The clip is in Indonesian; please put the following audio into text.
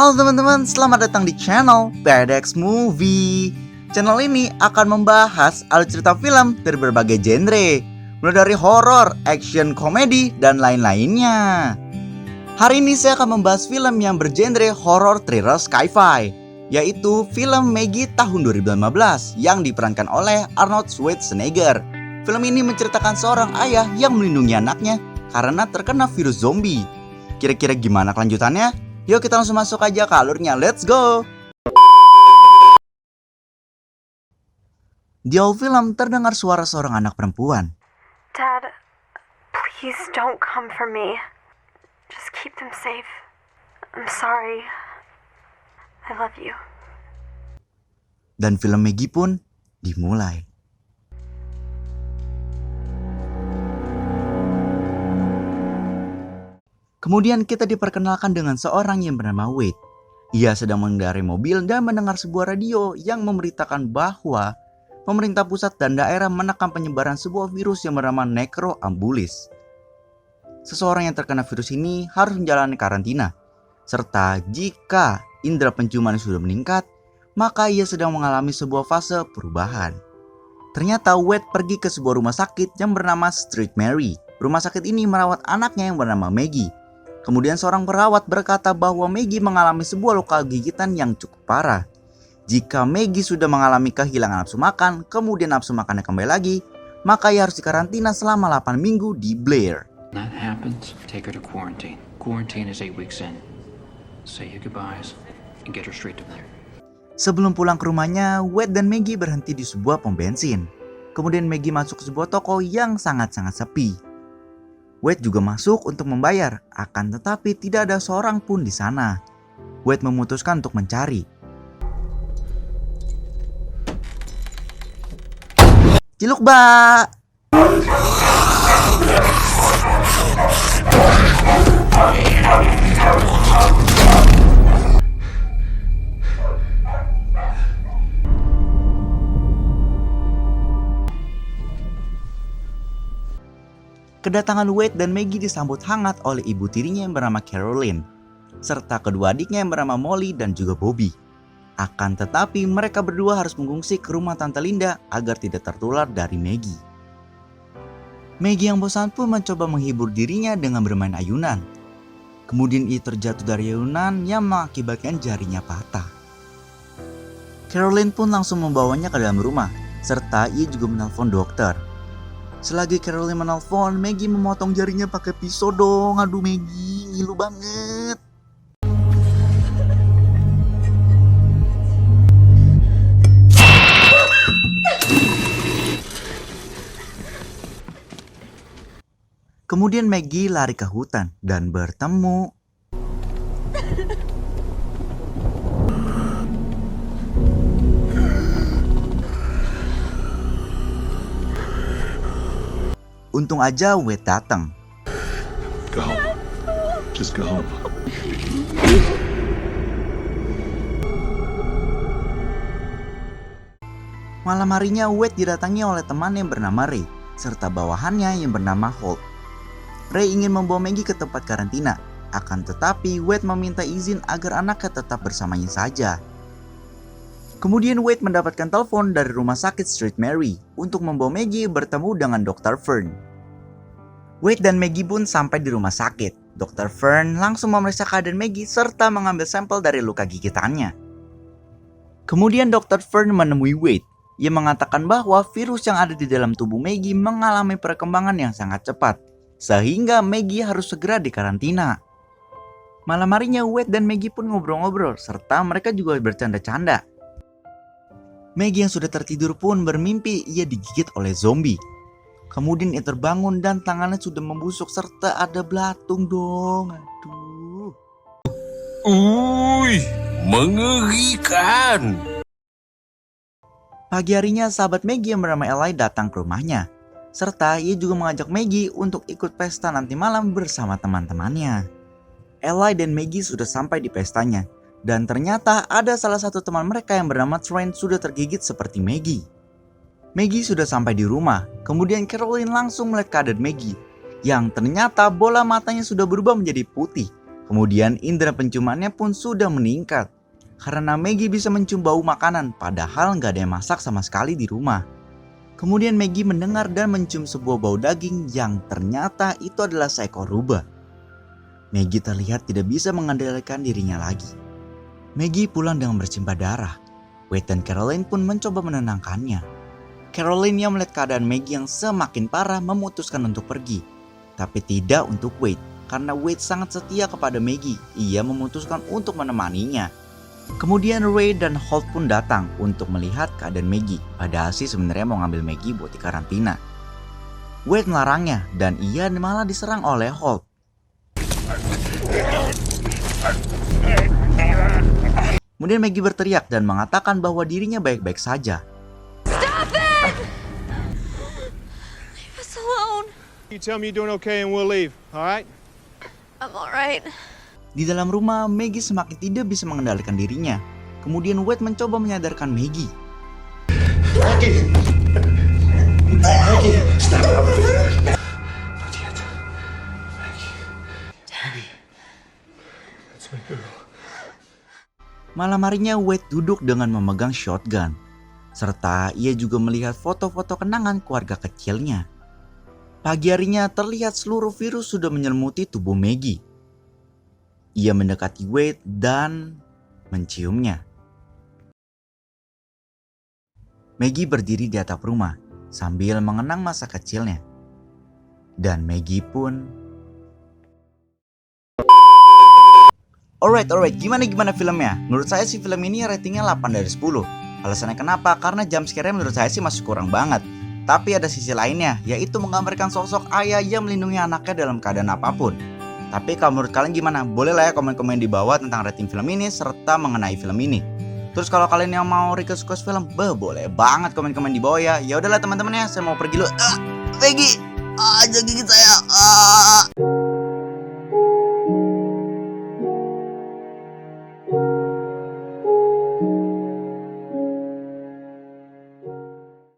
Halo teman-teman, selamat datang di channel PDX Movie. Channel ini akan membahas alur cerita film dari berbagai genre, mulai dari horor, action, komedi, dan lain-lainnya. Hari ini saya akan membahas film yang bergenre horror thriller sci-fi, yaitu film Maggie tahun 2015 yang diperankan oleh Arnold Schwarzenegger. Film ini menceritakan seorang ayah yang melindungi anaknya karena terkena virus zombie. Kira-kira gimana kelanjutannya? Yuk kita langsung masuk aja ke alurnya, let's go! Di awal film terdengar suara seorang anak perempuan. Dad, please don't come for me. Just keep them safe. I'm sorry. I love you. Dan film Maggie pun dimulai. Kemudian kita diperkenalkan dengan seorang yang bernama Wade. Ia sedang mengendarai mobil dan mendengar sebuah radio yang memberitakan bahwa pemerintah pusat dan daerah menekan penyebaran sebuah virus yang bernama Necroambulis. Seseorang yang terkena virus ini harus menjalani karantina. Serta jika indera penciuman sudah meningkat, maka ia sedang mengalami sebuah fase perubahan. Ternyata Wade pergi ke sebuah rumah sakit yang bernama Street Mary. Rumah sakit ini merawat anaknya yang bernama Maggie. Kemudian seorang perawat berkata bahwa Maggie mengalami sebuah luka gigitan yang cukup parah. Jika Maggie sudah mengalami kehilangan nafsu makan, kemudian nafsu makannya kembali lagi, maka ia harus dikarantina selama 8 minggu di Blair. That happens, take her to quarantine. Quarantine is 8 weeks in. Say your goodbyes and get her straight to Blair. Sebelum pulang ke rumahnya, Wade dan Maggie berhenti di sebuah pom bensin. Kemudian Maggie masuk ke sebuah toko yang sangat-sangat sepi. Wade juga masuk untuk membayar, akan tetapi tidak ada seorang pun di sana. Wade memutuskan untuk mencari. Ciluk, Mbak! Kedatangan Wade dan Maggie disambut hangat oleh ibu tirinya yang bernama Caroline, serta kedua adiknya yang bernama Molly dan juga Bobby. Akan tetapi mereka berdua harus mengungsi ke rumah Tante Linda agar tidak tertular dari Maggie. Maggie yang bosan pun mencoba menghibur dirinya dengan bermain ayunan. Kemudian ia terjatuh dari ayunan yang mengakibatkan jarinya patah. Caroline pun langsung membawanya ke dalam rumah, serta ia juga menelpon dokter. Selagi Caroline menelpon, Maggie memotong jarinya pakai pisau dong. Aduh Maggie, ngilu banget. Kemudian Maggie lari ke hutan dan bertemu untung aja Wade datang. Go home. Just go home. Malam harinya Wade didatangi oleh teman yang bernama Ray, serta bawahannya yang bernama Holt. Ray ingin membawa Maggie ke tempat karantina, akan tetapi Wade meminta izin agar anaknya tetap bersamanya saja. Kemudian Wade mendapatkan telepon dari rumah sakit Street Mary untuk membawa Maggie bertemu dengan Dr. Fern. Wade dan Maggie pun sampai di rumah sakit. Dr. Fern langsung memeriksa keadaan Maggie serta mengambil sampel dari luka gigitannya. Kemudian Dr. Fern menemui Wade. Ia mengatakan bahwa virus yang ada di dalam tubuh Maggie mengalami perkembangan yang sangat cepat, sehingga Maggie harus segera dikarantina. Malam harinya Wade dan Maggie pun ngobrol-ngobrol, serta mereka juga bercanda-canda. Maggie yang sudah tertidur pun bermimpi ia digigit oleh zombie. Kemudian ia terbangun dan tangannya sudah membusuk serta ada belatung dong. Aduh. Mengerikan. Pagi harinya sahabat Maggie yang bernama Eli datang ke rumahnya. Serta ia juga mengajak Maggie untuk ikut pesta nanti malam bersama teman-temannya. Eli dan Maggie sudah sampai di pestanya. Dan ternyata ada salah satu teman mereka yang bernama Trent sudah tergigit seperti Maggie. Maggie sudah sampai di rumah, kemudian Caroline langsung melihat keadaan Maggie, yang ternyata bola matanya sudah berubah menjadi putih. Kemudian indera penciumannya pun sudah meningkat karena Maggie bisa mencium bau makanan padahal nggak ada yang masak sama sekali di rumah. Kemudian Maggie mendengar dan mencium sebuah bau daging yang ternyata itu adalah seekor rubah. Maggie terlihat tidak bisa mengendalikan dirinya lagi. Maggie pulang dengan bersimbah darah. Wade dan Caroline pun mencoba menenangkannya. Caroline yang melihat keadaan Maggie yang semakin parah memutuskan untuk pergi. Tapi tidak untuk Wade, karena Wade sangat setia kepada Maggie. Ia memutuskan untuk menemaninya. Kemudian Ray dan Holt pun datang untuk melihat keadaan Maggie. Padahal sih sebenarnya mau ngambil Maggie buat dikarantina. Wade melarangnya dan ia malah diserang oleh Holt. Kemudian Maggie berteriak dan mengatakan bahwa dirinya baik-baik saja. Stop it! Leave us alone. You tell me you're doing okay and we'll leave, all right? I'm alright. Di dalam rumah, Maggie semakin tidak bisa mengendalikan dirinya. Kemudian Wade mencoba menyadarkan Maggie. Maggie! Maggie! Stop! Not yet. Maggie. Maggie. That's my girl. Malam harinya Wade duduk dengan memegang shotgun. Serta ia juga melihat foto-foto kenangan keluarga kecilnya. Pagi harinya terlihat seluruh virus sudah menyelimuti tubuh Maggie. Ia mendekati Wade dan menciumnya. Maggie berdiri di atap rumah sambil mengenang masa kecilnya. Dan Maggie pun... Alright, gimana filmnya? Menurut saya sih film ini ratingnya 8 dari 10. Alasannya kenapa? Karena jump scare-nya menurut saya sih masih kurang banget. Tapi ada sisi lainnya, yaitu menggambarkan sosok ayah yang melindungi anaknya dalam keadaan apapun. Tapi kalau menurut kalian gimana? Boleh lah ya komen-komen di bawah tentang rating film ini serta mengenai film ini. Terus kalau kalian yang mau request film, boleh banget komen-komen di bawah ya. Ya udahlah teman-teman ya, saya mau pergi dulu. Peggy, jangan gigit saya.